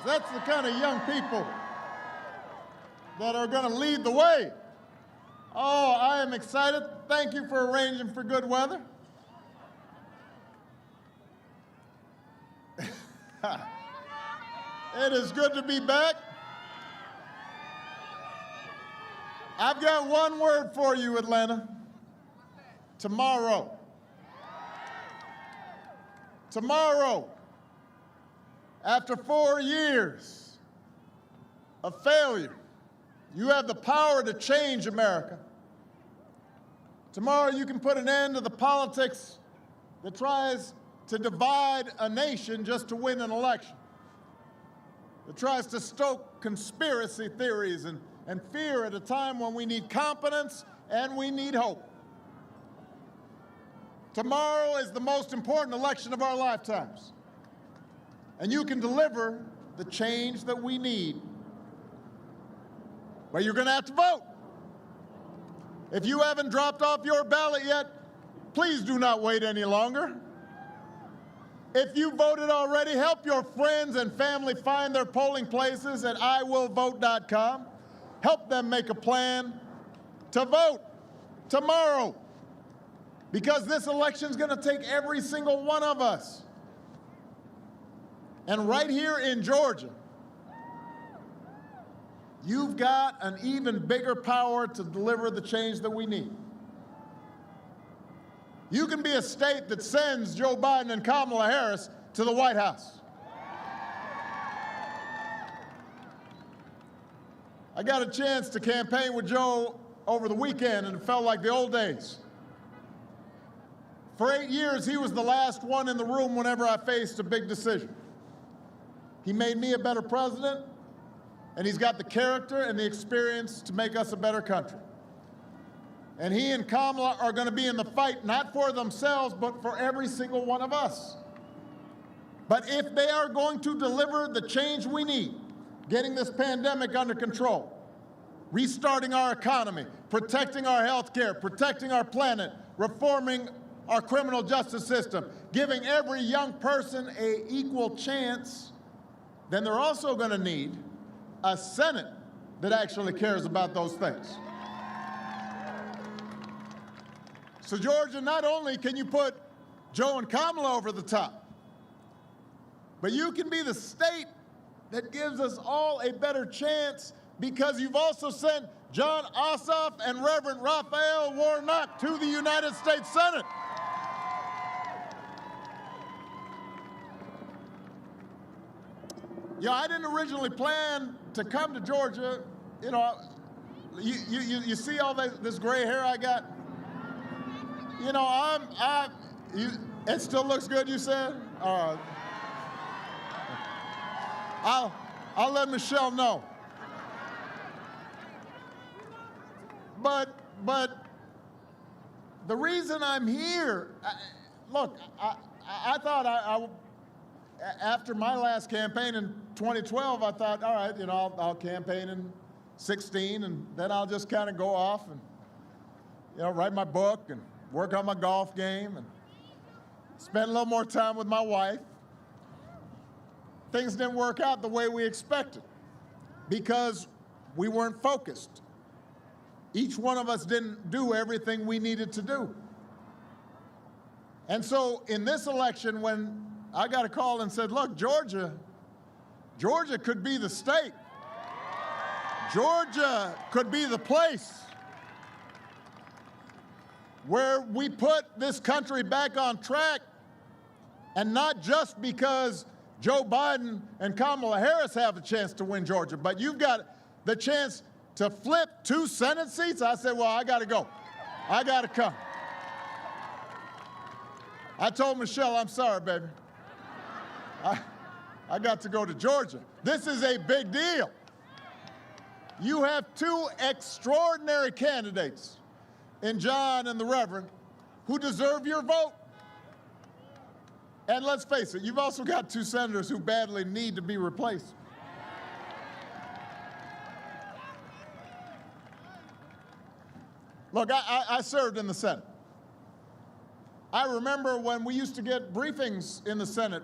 That's the kind of young people that are going to lead the way. Oh, I am excited. Thank you for arranging for good weather. It is good to be back. I've got one word for you, Atlanta. Tomorrow. Tomorrow, after 4 years of failure, you have the power to change America. Tomorrow you can put an end to the politics that tries to divide a nation just to win an election, that tries to stoke conspiracy theories and fear at a time when we need competence and we need hope. Tomorrow is the most important election of our lifetimes, and you can deliver the change that we need. But you're going to have to vote. If you haven't dropped off your ballot yet, please do not wait any longer. If you voted already, help your friends and family find their polling places at iwillvote.com. Help them make a plan to vote tomorrow, because this election is going to take every single one of us. And right here in Georgia, you've got an even bigger power to deliver the change that we need. You can be a state that sends Joe Biden and Kamala Harris to the White House. I got a chance to campaign with Joe over the weekend, and it felt like the old days. For 8 years, he was the last one in the room whenever I faced a big decision. He made me a better president, and he's got the character and the experience to make us a better country. And he and Kamala are going to be in the fight, not for themselves, but for every single one of us. But if they are going to deliver the change we need, getting this pandemic under control, restarting our economy, protecting our health care, protecting our planet, reforming our criminal justice system, giving every young person an equal chance, then they're also going to need a Senate that actually cares about those things. So, Georgia, not only can you put Joe and Kamala over the top, but you can be the state that gives us all a better chance, because you've also sent John Ossoff and Reverend Raphael Warnock to the United States Senate. Yeah, I didn't originally plan to come to Georgia. You know, you see all this gray hair I got? You know, it still looks good, you said? All right. I'll let Michelle know. But the reason I'm here, look, I thought after my last campaign in 2012, I thought, all right, you know, I'll campaign in 16, and then I'll just kind of go off and, you know, write my book and work on my golf game and spend a little more time with my wife. Things didn't work out the way we expected because we weren't focused. Each one of us didn't do everything we needed to do. And so in this election, when I got a call and said, look, Georgia could be the state. Georgia could be the place where we put this country back on track, and not just because Joe Biden and Kamala Harris have a chance to win Georgia, but you've got the chance to flip 2 Senate seats. I said, well, I got to go. I got to come. I told Michelle, I'm sorry, baby. I got to go to Georgia. This is a big deal. You have 2 extraordinary candidates in John and the Reverend who deserve your vote. And let's face it, you've also got 2 senators who badly need to be replaced. Look, I served in the Senate. I remember when we used to get briefings in the Senate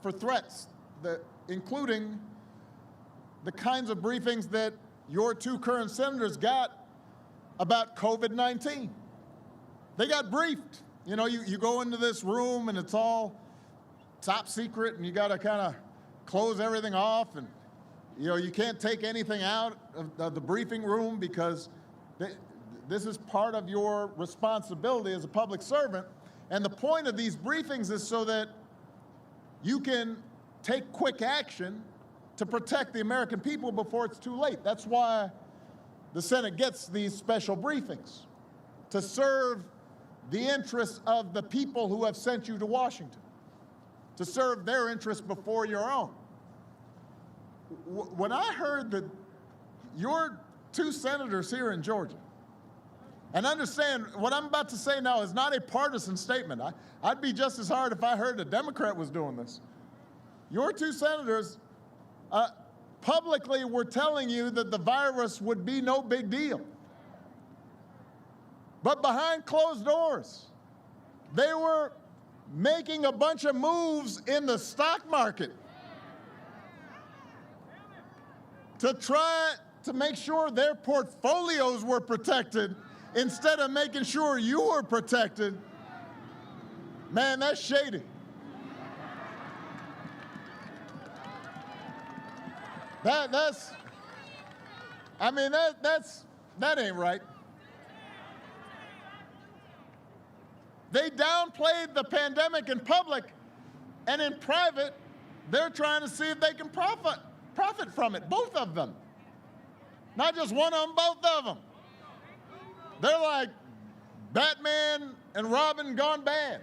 for threats, including the kinds of briefings that your two current senators got about COVID-19. They got briefed. You know, you go into this room and it's all top secret and you got to kind of close everything off, and you know, you can't take anything out of the briefing room because this is part of your responsibility as a public servant. And the point of these briefings is so that you can take quick action to protect the American people before it's too late. That's why the Senate gets these special briefings, to serve the interests of the people who have sent you to Washington, to serve their interests before your own. When I heard that your two senators here in Georgia, and understand what I'm about to say now is not a partisan statement. I'd be just as hard if I heard a Democrat was doing this. Your two senators publicly were telling you that the virus would be no big deal. But behind closed doors, they were making a bunch of moves in the stock market to try to make sure their portfolios were protected instead of making sure you were protected. Man, that's shady. That ain't right. They downplayed the pandemic in public, and in private, they're trying to see if they can profit from it, both of them. Not just one of them, both of them. They're like Batman and Robin gone bad.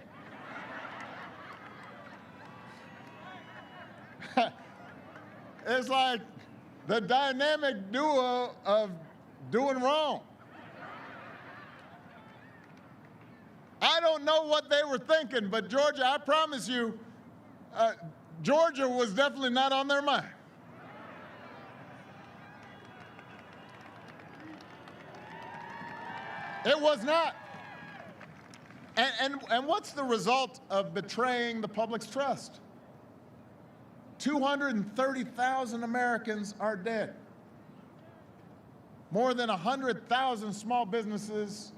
It's like the dynamic duo of doing wrong. I don't know what they were thinking, but Georgia, I promise you, Georgia was definitely not on their mind. It was not. And what's the result of betraying the public's trust? 230,000 Americans are dead. More than 100,000 small businesses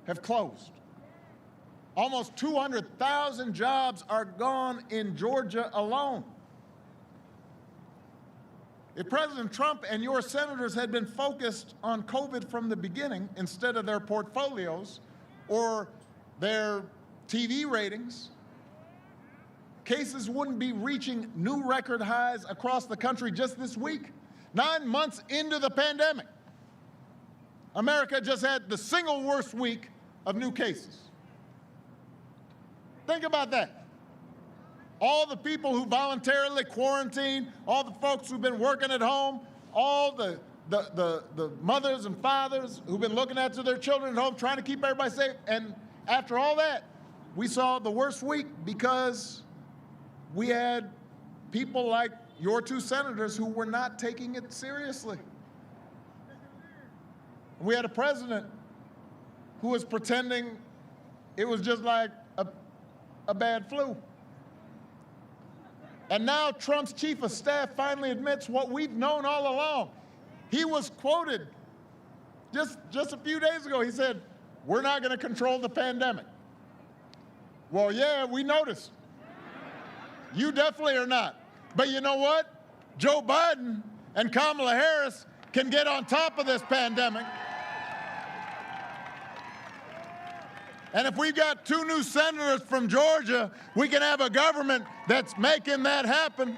have closed. Almost 200,000 jobs are gone in Georgia alone. If President Trump and your senators had been focused on COVID from the beginning instead of their portfolios or their TV ratings, cases wouldn't be reaching new record highs across the country just this week. 9 months into the pandemic, America just had the single worst week of new cases. Think about that. All the people who voluntarily quarantined, all the folks who've been working at home, all the mothers and fathers who've been looking after their children at home, trying to keep everybody safe. And after all that, we saw the worst week because we had people like your two senators who were not taking it seriously. We had a president who was pretending it was just like a bad flu. And now Trump's chief of staff finally admits what we've known all along. He was quoted just a few days ago. He said, "We're not going to control the pandemic." Well, yeah, we noticed. You definitely are not. But you know what? Joe Biden and Kamala Harris can get on top of this pandemic. And if we've got two new senators from Georgia, we can have a government that's making that happen.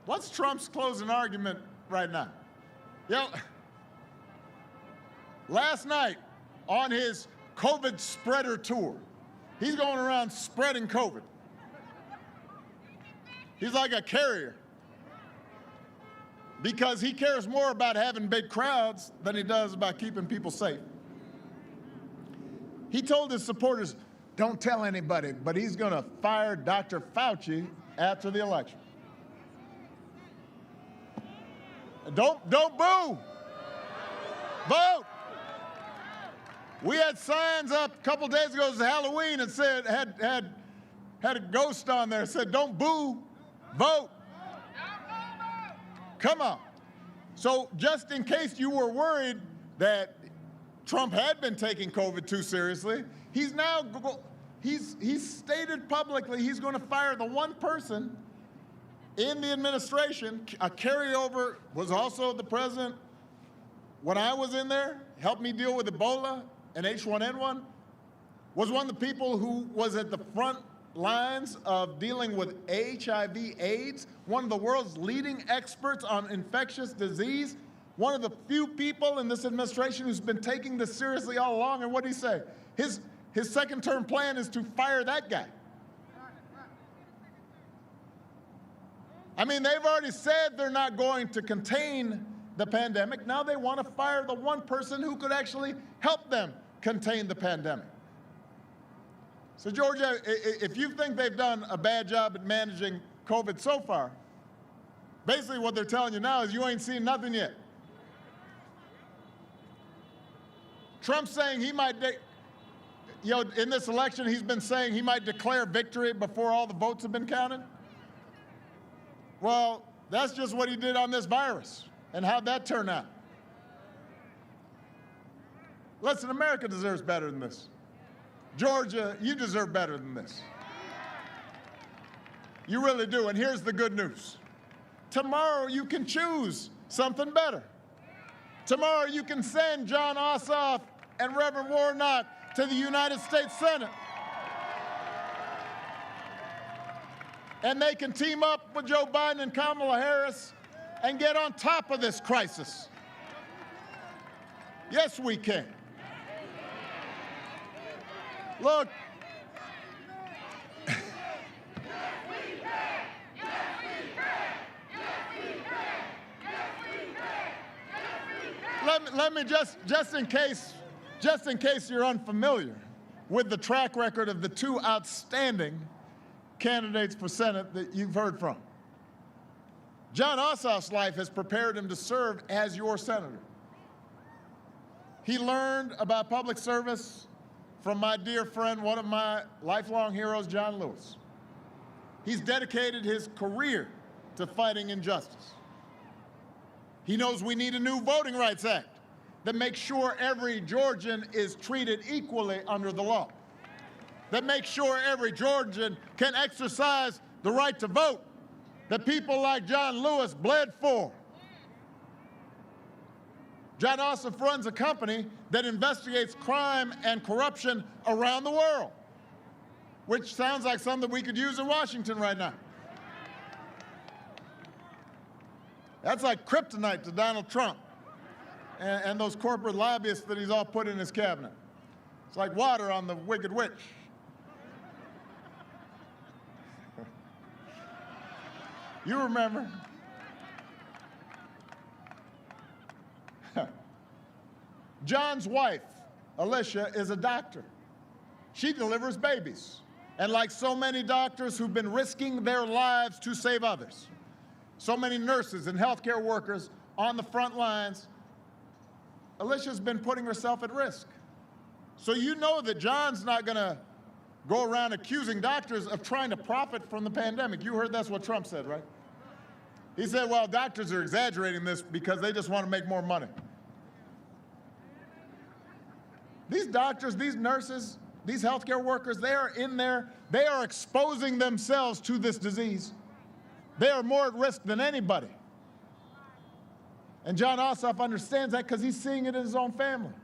What's Trump's closing argument right now? You know, last night on his COVID spreader tour, he's going around spreading COVID. He's like a carrier, because he cares more about having big crowds than he does about keeping people safe. He told his supporters, don't tell anybody, but he's going to fire Dr. Fauci after the election. Don't boo. Vote. We had signs up a couple days ago, it was Halloween, and said, had had a ghost on there that said, don't boo, vote. Come on. So just in case you were worried that Trump had been taking COVID too seriously, he's stated publicly he's going to fire the one person in the administration, a carryover, was also the president when I was in there, helped me deal with Ebola and H1N1, was one of the people who was at the front lines of dealing with HIV/AIDS, one of the world's leading experts on infectious disease, one of the few people in this administration who's been taking this seriously all along. And what did he say? His second-term plan is to fire that guy. I mean, they've already said they're not going to contain the pandemic. Now they want to fire the one person who could actually help them contain the pandemic. So, Georgia, if you think they've done a bad job at managing COVID so far, basically what they're telling you now is you ain't seen nothing yet. Trump's saying he might, in this election, he's been saying he might declare victory before all the votes have been counted. Well, that's just what he did on this virus. And how'd that turn out? Listen, America deserves better than this. Georgia, you deserve better than this. You really do. And here's the good news. Tomorrow you can choose something better. Tomorrow you can send John Ossoff and Reverend Warnock to the United States Senate. And they can team up with Joe Biden and Kamala Harris and get on top of this crisis. Yes, we can. Look, let me just in case you're unfamiliar with the track record of the two outstanding candidates for Senate that you've heard from. John Ossoff's life has prepared him to serve as your senator. He learned about public service from my dear friend, one of my lifelong heroes, John Lewis. He's dedicated his career to fighting injustice. He knows we need a new Voting Rights Act that makes sure every Georgian is treated equally under the law, that makes sure every Georgian can exercise the right to vote, that people like John Lewis bled for. John Ossoff runs a company that investigates crime and corruption around the world, which sounds like something we could use in Washington right now. That's like kryptonite to Donald Trump and those corporate lobbyists that he's all put in his cabinet. It's like water on the Wicked Witch. You remember? John's wife, Alicia, is a doctor. She delivers babies. And like so many doctors who've been risking their lives to save others, so many nurses and healthcare workers on the front lines, Alicia's been putting herself at risk. So you know that John's not going to go around accusing doctors of trying to profit from the pandemic. You heard that's what Trump said, right? He said, well, doctors are exaggerating this because they just want to make more money. These doctors, these nurses, these healthcare workers, they are in there, they are exposing themselves to this disease. They are more at risk than anybody. And John Ossoff understands that because he's seeing it in his own family.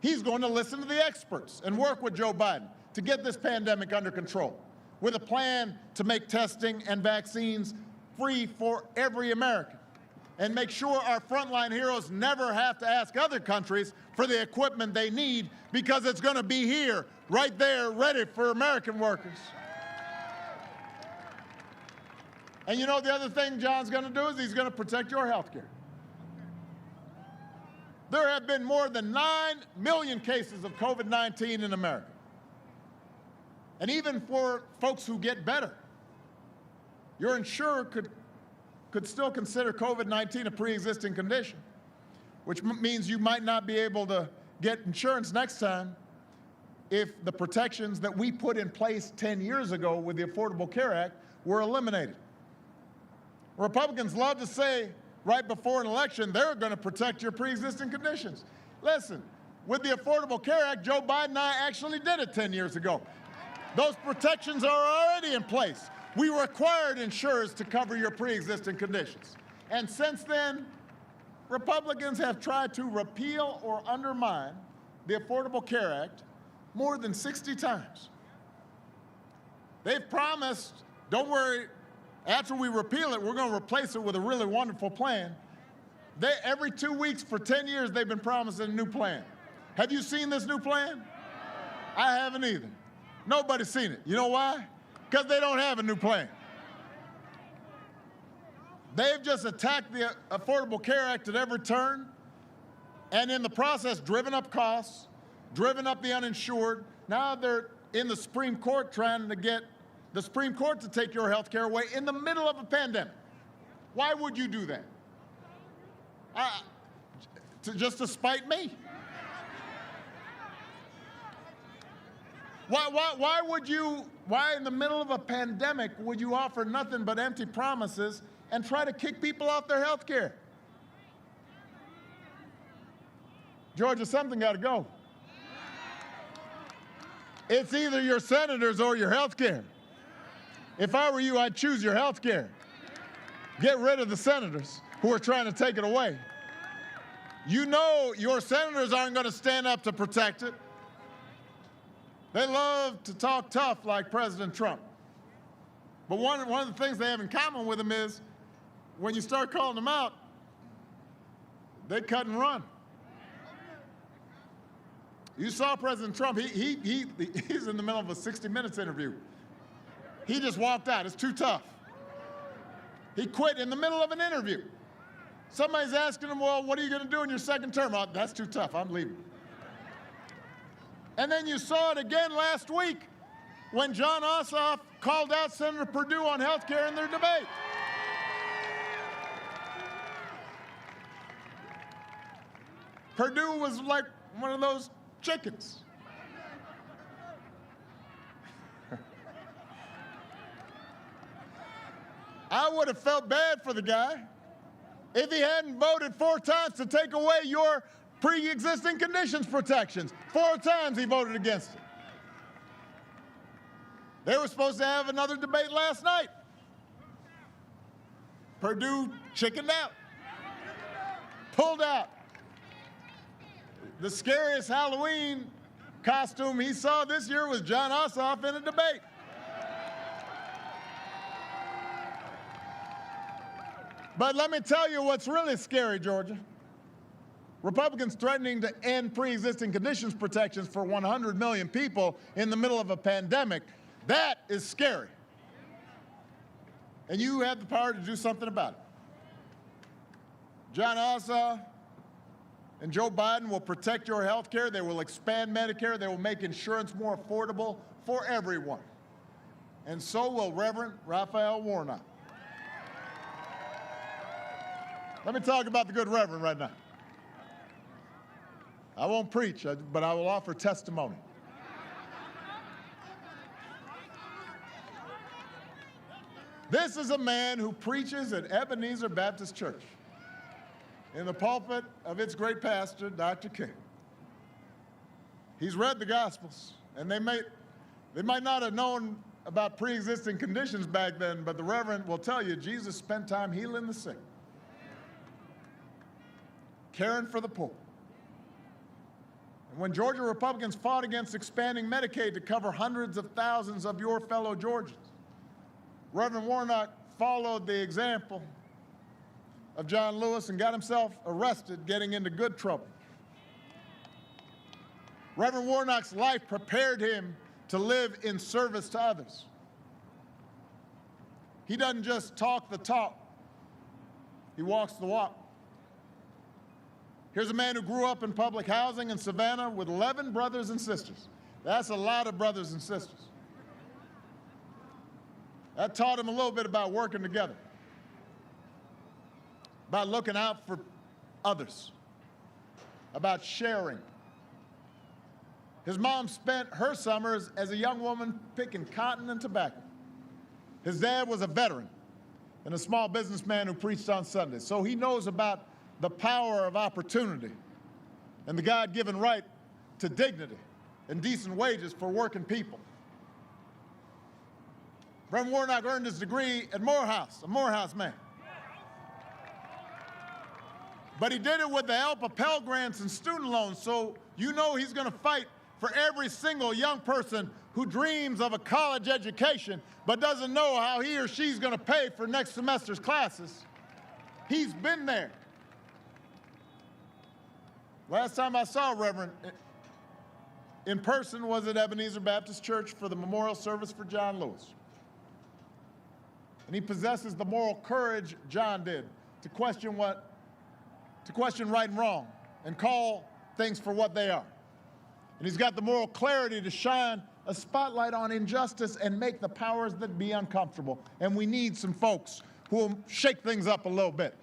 He's going to listen to the experts and work with Joe Biden to get this pandemic under control, with a plan to make testing and vaccines free for every American, and make sure our frontline heroes never have to ask other countries for the equipment they need, because it's going to be here, right there, ready for American workers. And you know the other thing John's going to do is he's going to protect your health care. There have been more than 9 million cases of COVID-19 in America. And even for folks who get better, your insurer could still consider COVID-19 a pre-existing condition, which means you might not be able to get insurance next time. if the protections that we put in place 10 years ago with the Affordable Care Act were eliminated. Republicans love to say right before an election they're going to protect your pre-existing conditions. Listen, with the Affordable Care Act, Joe Biden and I actually did it 10 years ago. Those protections are already in place. We required insurers to cover your pre-existing conditions. And since then, Republicans have tried to repeal or undermine the Affordable Care Act more than 60 times. They've promised, don't worry, after we repeal it, we're going to replace it with a really wonderful plan. Every 2 weeks for 10 years, they've been promising a new plan. Have you seen this new plan? I haven't either. Nobody's seen it. You know why? Because they don't have a new plan. They've just attacked the Affordable Care Act at every turn, and in the process, driven up costs, driven up the uninsured. Now they're in the Supreme Court trying to get the Supreme Court to take your health care away in the middle of a pandemic. Why would you do that? Just to spite me. Why in the middle of a pandemic would you offer nothing but empty promises and try to kick people off their health care? Georgia, something got to go. It's either your senators or your health care. If I were you, I'd choose your health care. Get rid of the senators who are trying to take it away. You know your senators aren't going to stand up to protect it. They love to talk tough like President Trump. But one of the things they have in common with him is when you start calling them out, they cut and run. You saw President Trump, he's in the middle of a 60 Minutes interview. He just walked out. It's too tough. He quit in the middle of an interview. Somebody's asking him, well, what are you going to do in your second term? Oh, that's too tough. I'm leaving. And then you saw it again last week when John Ossoff called out Senator Perdue on health care in their debate. Perdue was like one of those chickens. I would have felt bad for the guy if he hadn't voted 4 times to take away your pre-existing conditions protections. 4 times he voted against it. They were supposed to have another debate last night. Perdue chickened out, pulled out. The scariest Halloween costume he saw this year was John Ossoff in a debate. But let me tell you what's really scary, Georgia. Republicans threatening to end pre-existing conditions protections for 100 million people in the middle of a pandemic. That is scary. And you have the power to do something about it. John Ossoff and Joe Biden will protect your health care. They will expand Medicare. They will make insurance more affordable for everyone. And so will Reverend Raphael Warnock. Let me talk about the good Reverend right now. I won't preach, but I will offer testimony. This is a man who preaches at Ebenezer Baptist Church in the pulpit of its great pastor, Dr. King. He's read the Gospels, and they might not have known about pre-existing conditions back then, but the Reverend will tell you Jesus spent time healing the sick, caring for the poor. And when Georgia Republicans fought against expanding Medicaid to cover hundreds of thousands of your fellow Georgians, Reverend Warnock followed the example of John Lewis and got himself arrested, getting into good trouble. Reverend Warnock's life prepared him to live in service to others. He doesn't just talk the talk, he walks the walk. Here's a man who grew up in public housing in Savannah with 11 brothers and sisters. That's a lot of brothers and sisters. That taught him a little bit about working together, about looking out for others, about sharing. His mom spent her summers as a young woman picking cotton and tobacco. His dad was a veteran and a small businessman who preached on Sundays, so he knows about the power of opportunity and the God-given right to dignity and decent wages for working people. Reverend Warnock earned his degree at Morehouse, a Morehouse man. But he did it with the help of Pell Grants and student loans, so you know he's going to fight for every single young person who dreams of a college education but doesn't know how he or she's going to pay for next semester's classes. He's been there. Last time I saw Reverend in person was at Ebenezer Baptist Church for the memorial service for John Lewis. And he possesses the moral courage John did to question right and wrong and call things for what they are. And he's got the moral clarity to shine a spotlight on injustice and make the powers that be uncomfortable. And we need some folks who will shake things up a little bit.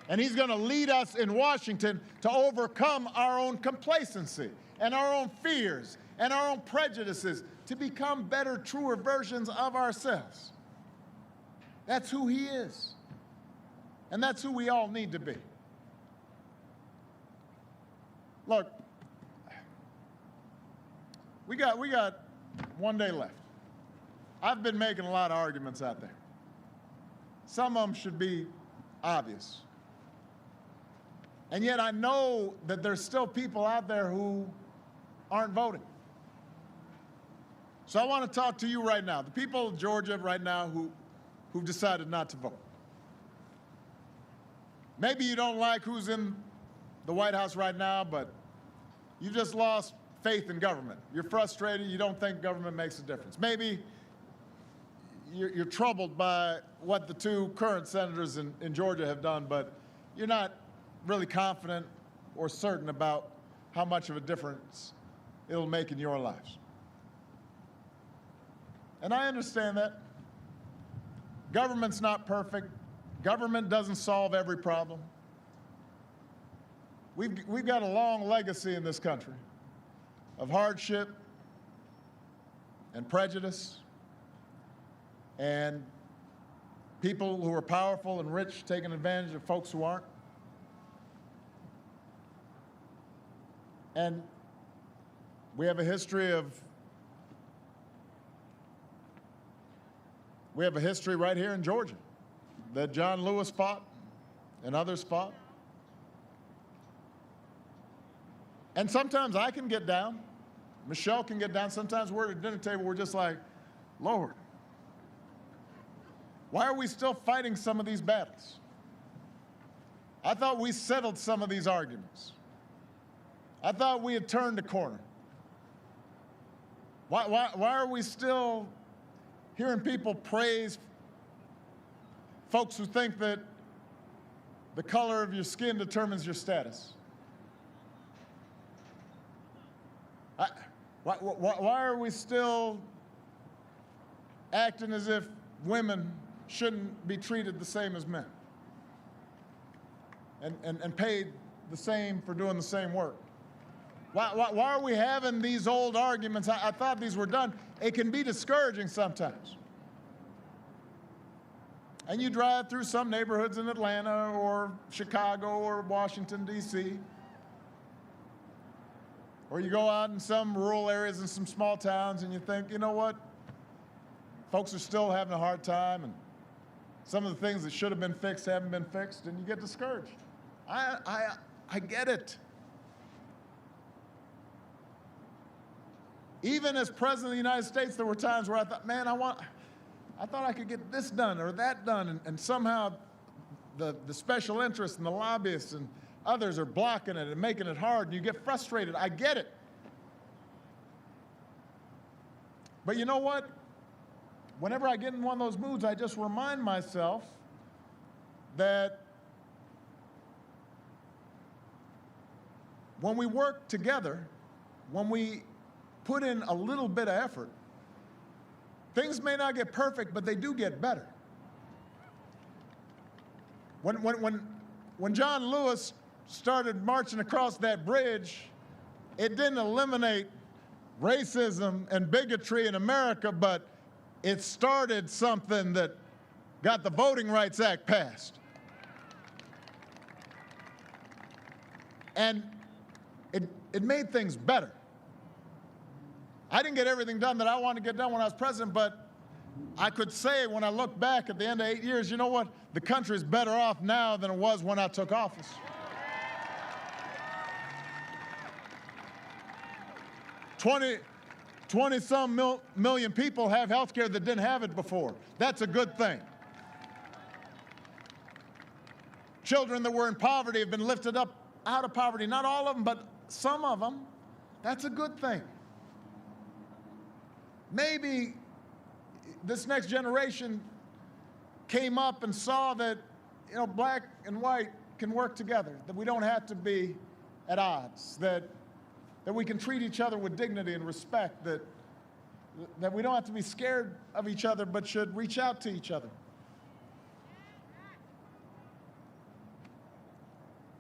And he's going to lead us in Washington to overcome our own complacency and our own fears and our own prejudices to become better, truer versions of ourselves. That's who he is. And that's who we all need to be. Look, we got 1 day left. I've been making a lot of arguments out there. Some of them should be obvious. And yet I know that there's still people out there who aren't voting. So I want to talk to you right now, the people of Georgia right now who've decided not to vote. Maybe you don't like who's in the White House right now, but you just lost faith in government. You're frustrated. You don't think government makes a difference. Maybe you're troubled by what the two current senators in Georgia have done, but you're not really confident or certain about how much of a difference it'll make in your lives. And I understand that. Government's not perfect. Government doesn't solve every problem. We've got a long legacy in this country of hardship and prejudice and people who are powerful and rich taking advantage of folks who aren't. And we have a history right here in Georgia that John Lewis fought and others fought. And sometimes I can get down. Michelle can get down. Sometimes we're at a dinner table, we're just like, Lord, why are we still fighting some of these battles? I thought we settled some of these arguments. I thought we had turned a corner. Why are we still hearing people praise folks who think that the color of your skin determines your status? Why are we still acting as if women shouldn't be treated the same as men and paid the same for doing the same work? Why are we having these old arguments? I thought these were done. It can be discouraging sometimes. And you drive through some neighborhoods in Atlanta or Chicago or Washington, D.C., or you go out in some rural areas in some small towns and you think, you know what? Folks are still having a hard time and some of the things that should have been fixed haven't been fixed, and you get discouraged. I get it. Even as President of the United States, there were times where I thought, man, I thought I could get this done or that done, and somehow the special interests and the lobbyists and others are blocking it and making it hard, and you get frustrated. I get it. But you know what? Whenever I get in one of those moods, I just remind myself that when we work together, when we put in a little bit of effort, things may not get perfect, but they do get better. When John Lewis started marching across that bridge, it didn't eliminate racism and bigotry in America, but it started something that got the Voting Rights Act passed. And it made things better. I didn't get everything done that I wanted to get done when I was president, but I could say when I look back at the end of 8 years, you know what? The country is better off now than it was when I took office. 20-some million people have health care that didn't have it before. That's a good thing. Children that were in poverty have been lifted up out of poverty. Not all of them, but some of them. That's a good thing. Maybe this next generation came up and saw that, black and white can work together, that we don't have to be at odds, that we can treat each other with dignity and respect, that we don't have to be scared of each other, but should reach out to each other.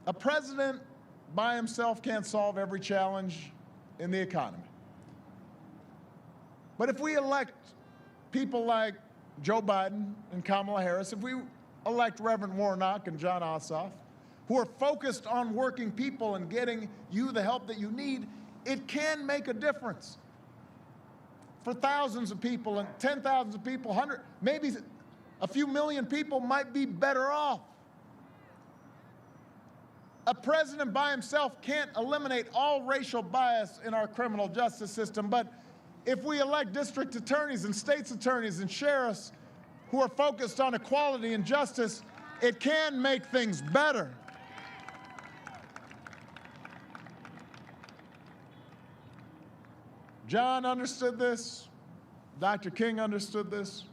A president by himself can't solve every challenge in the economy. But if we elect people like Joe Biden and Kamala Harris, if we elect Reverend Warnock and John Ossoff, who are focused on working people and getting you the help that you need, it can make a difference for thousands of people and 10,000s of people, 100, maybe a few million people might be better off. A president by himself can't eliminate all racial bias in our criminal justice system, but if we elect district attorneys and state's attorneys and sheriffs who are focused on equality and justice, it can make things better. John understood this. Dr. King understood this.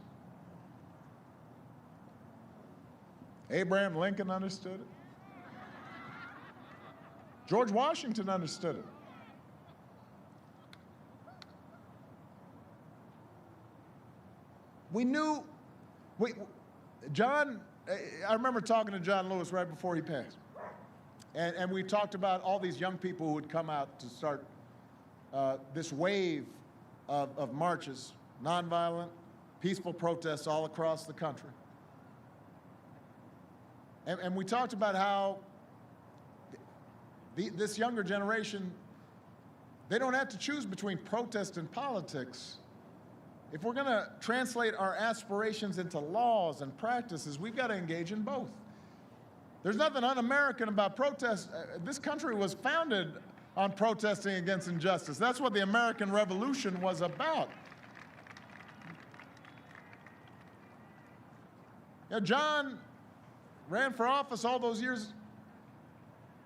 Abraham Lincoln understood it. George Washington understood it. I remember talking to John Lewis right before he passed. And we talked about all these young people who would come out to start this wave of marches, nonviolent, peaceful protests all across the country. And we talked about how this younger generation, they don't have to choose between protest and politics. If we're going to translate our aspirations into laws and practices, we've got to engage in both. There's nothing un-American about protest. This country was founded on protesting against injustice. That's what the American Revolution was about. John ran for office all those years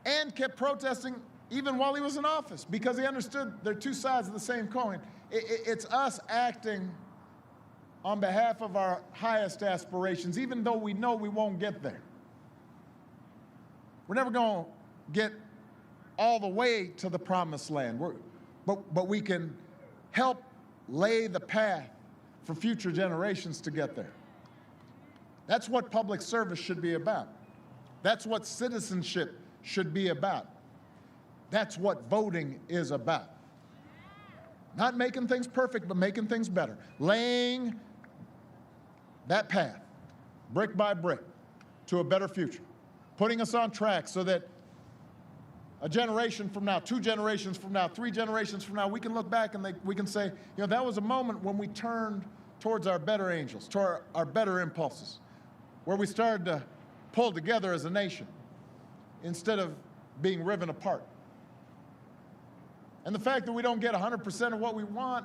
and kept protesting even while he was in office because he understood they're two sides of the same coin. It's us acting on behalf of our highest aspirations, even though we know we won't get there. We're never going to get all the way to the promised land, but we can help lay the path for future generations to get there. That's what public service should be about. That's what citizenship should be about. That's what voting is about. Not making things perfect, but making things better. Laying that path, brick by brick, to a better future. Putting us on track so that a generation from now, 2 generations from now, 3 generations from now, we can look back and we can say, that was a moment when we turned towards our better angels, toward our better impulses, where we started to pull together as a nation instead of being riven apart. And the fact that we don't get 100% of what we want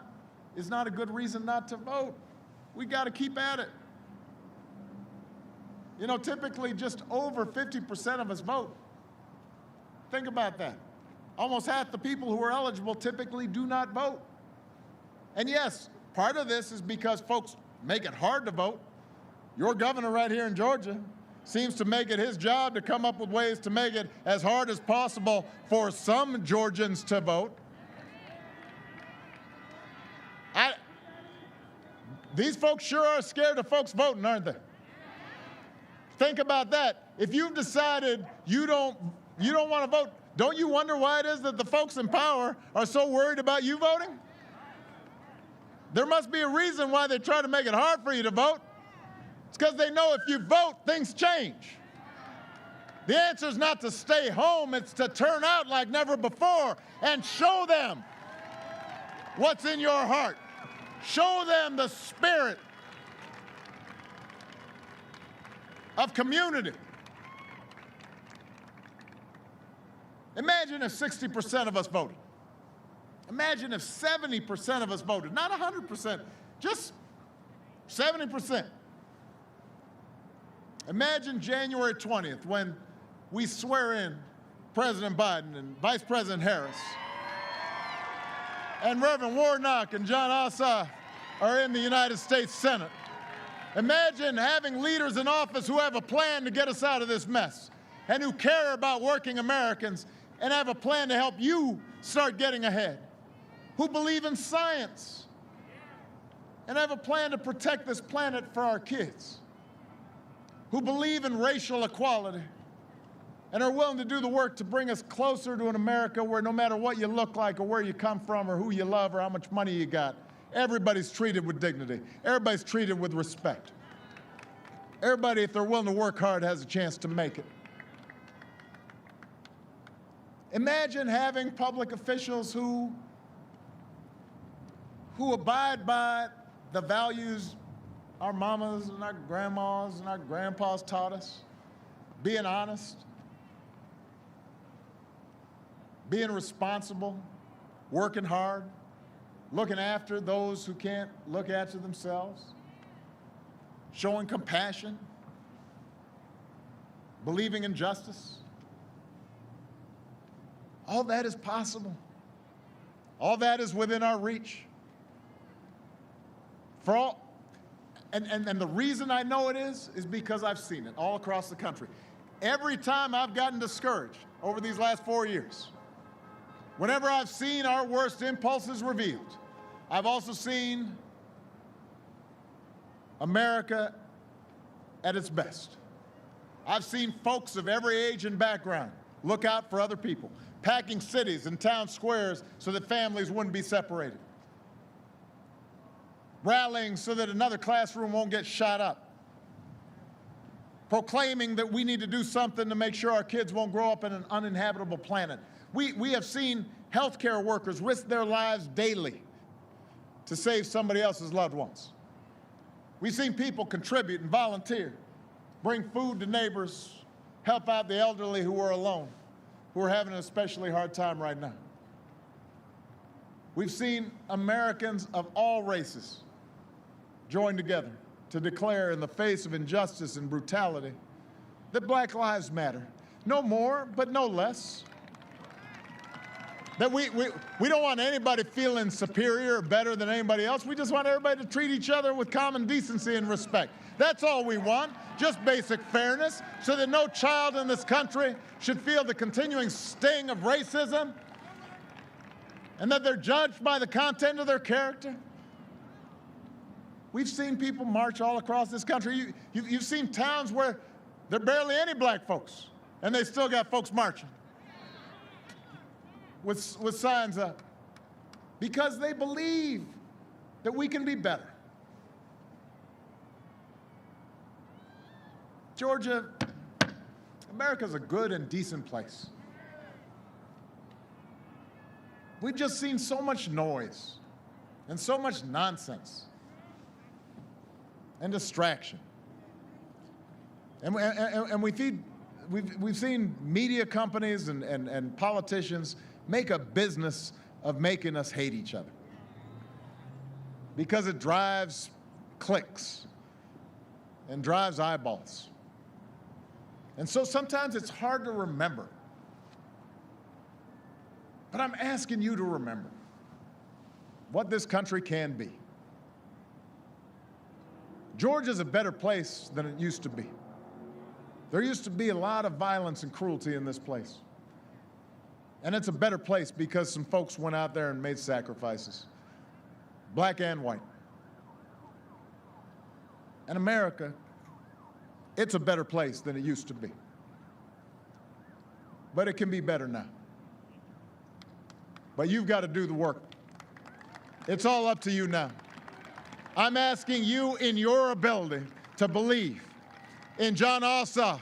is not a good reason not to vote. We got to keep at it. Typically just over 50% of us vote. Think about that. Almost half the people who are eligible typically do not vote. And yes, part of this is because folks make it hard to vote. Your governor right here in Georgia seems to make it his job to come up with ways to make it as hard as possible for some Georgians to vote. These folks sure are scared of folks voting, aren't they? Think about that. If you've decided you don't want to vote, don't you wonder why it is that the folks in power are so worried about you voting? There must be a reason why they try to make it hard for you to vote. It's because they know if you vote, things change. The answer is not to stay home, it's to turn out like never before and show them what's in your heart. Show them the spirit of community. Imagine if 60% of us voted. Imagine if 70% of us voted, not 100%, just 70%. Imagine January 20th when we swear in President Biden and Vice President Harris, and Reverend Warnock and John Ossoff are in the United States Senate. Imagine having leaders in office who have a plan to get us out of this mess and who care about working Americans and have a plan to help you start getting ahead, who believe in science and have a plan to protect this planet for our kids, who believe in racial equality and are willing to do the work to bring us closer to an America where no matter what you look like or where you come from or who you love or how much money you got, everybody's treated with dignity. Everybody's treated with respect. Everybody, if they're willing to work hard, has a chance to make it. Imagine having public officials who abide by the values our mamas and our grandmas and our grandpas taught us. Being honest, being responsible, working hard, looking after those who can't look after themselves, showing compassion, believing in justice. All that is possible. All that is within our reach. And the reason I know it is because I've seen it all across the country. Every time I've gotten discouraged over these last 4 years, whenever I've seen our worst impulses revealed, I've also seen America at its best. I've seen folks of every age and background look out for other people, packing cities and town squares so that families wouldn't be separated, rallying so that another classroom won't get shot up, proclaiming that we need to do something to make sure our kids won't grow up in an uninhabitable planet. We have seen healthcare workers risk their lives daily to save somebody else's loved ones. We've seen people contribute and volunteer, bring food to neighbors, help out the elderly who are alone, who are having an especially hard time right now. We've seen Americans of all races join together to declare in the face of injustice and brutality that Black lives matter. No more, but no less. That we don't want anybody feeling superior or better than anybody else. We just want everybody to treat each other with common decency and respect. That's all we want, just basic fairness, so that no child in this country should feel the continuing sting of racism and that they're judged by the content of their character. We've seen people march all across this country. You've seen towns where there are barely any black folks, and they still got folks marching with signs up because they believe that we can be better. Georgia, America's a good and decent place. We've just seen so much noise and so much nonsense and distraction. And we've seen media companies and politicians make a business of making us hate each other because it drives clicks and drives eyeballs. And so sometimes it's hard to remember. But I'm asking you to remember what this country can be. Georgia's a better place than it used to be. There used to be a lot of violence and cruelty in this place. And it's a better place because some folks went out there and made sacrifices, black and white. And America, it's a better place than it used to be. But it can be better now. But you've got to do the work. It's all up to you now. I'm asking you in your ability to believe in John Ossoff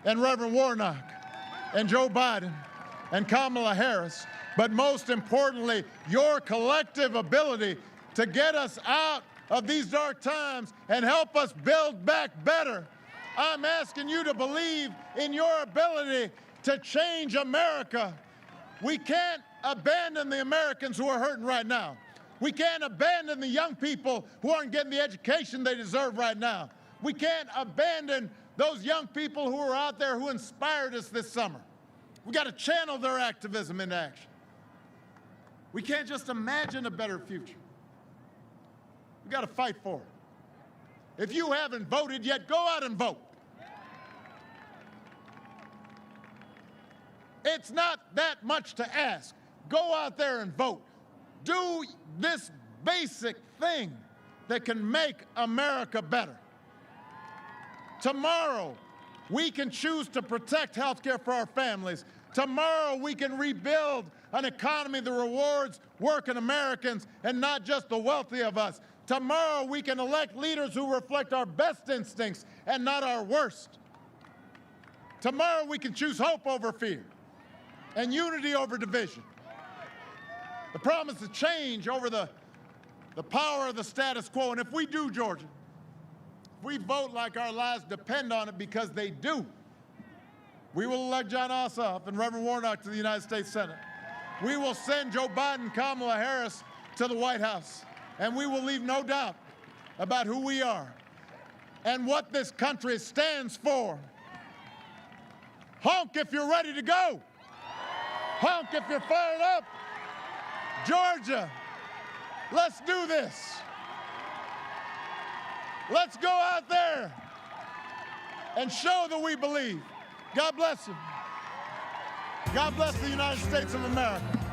and Reverend Warnock and Joe Biden and Kamala Harris, but most importantly, your collective ability to get us out of these dark times and help us build back better. I'm asking you to believe in your ability to change America. We can't abandon the Americans who are hurting right now. We can't abandon the young people who aren't getting the education they deserve right now. We can't abandon those young people who are out there who inspired us this summer. We got to channel their activism into action. We can't just imagine a better future. We got to fight for it. If you haven't voted yet, go out and vote. It's not that much to ask. Go out there and vote. Do this basic thing that can make America better. Tomorrow, we can choose to protect health care for our families. Tomorrow, we can rebuild an economy that rewards working Americans and not just the wealthy of us. Tomorrow, we can elect leaders who reflect our best instincts and not our worst. Tomorrow, we can choose hope over fear and unity over division. The promise of change over the power of the status quo. And if we do, Georgia, if we vote like our lives depend on it, because they do, we will elect John Ossoff and Reverend Warnock to the United States Senate. We will send Joe Biden and Kamala Harris to the White House. And we will leave no doubt about who we are and what this country stands for. Honk if you're ready to go. Honk if you're fired up. Georgia, let's do this. Let's go out there and show that we believe. God bless you. God bless the United States of America.